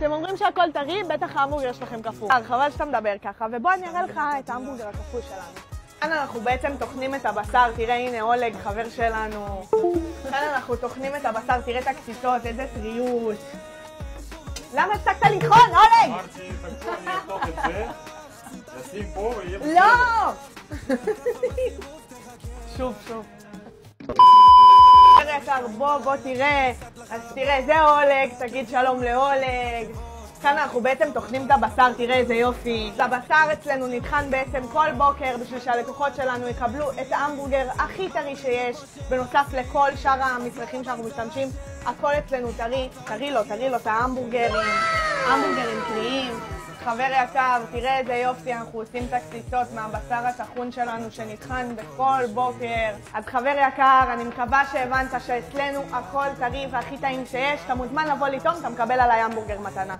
אתם אומרים שהכל טרי, בטח ההמבורגר שלכם קפוא. חבל שאתה מדבר ככה, ובוא אני אראה לך את ההמבורגר הקפוא שלנו. כאן אנחנו בעצם טוחנים את הבשר, תראה הנה אולג, חבר שלנו. כאן אנחנו טוחנים את הבשר, תראה את הקציצות, איזה טריות. למה הפסקת לטחון, אולג? אמרתי, אני אתוך את זה, נשים פה ויהיה בסדר. לא! שוב. יקר, בוא תראה, אז תראה, זה אולג, תגיד שלום לאולג. כאן אנחנו בעצם טוחנים את הבשר, תראה איזה יופי. הבשר אצלנו נטחן בעצם כל בוקר בשביל שהלקוחות שלנו יקבלו את ההמבורגר הכי טרי שיש, בנוסף לכל שאר המצרכים שאנחנו משתמשים. הכל אצלנו טרי לו את ההמבורגרים, המבורגרים טריים. חבר יקר, תראה איזה יופי, אנחנו עושים את הקציצות מהבשר הטחון שלנו שנטחן בכל בוקר. אז חבר יקר, אני מקווה שהבנת שאצלנו הכל טרי והכי טעים שיש. אתה מוזמן לבוא לטעום, אתה מקבל עליי המבורגר מתנה.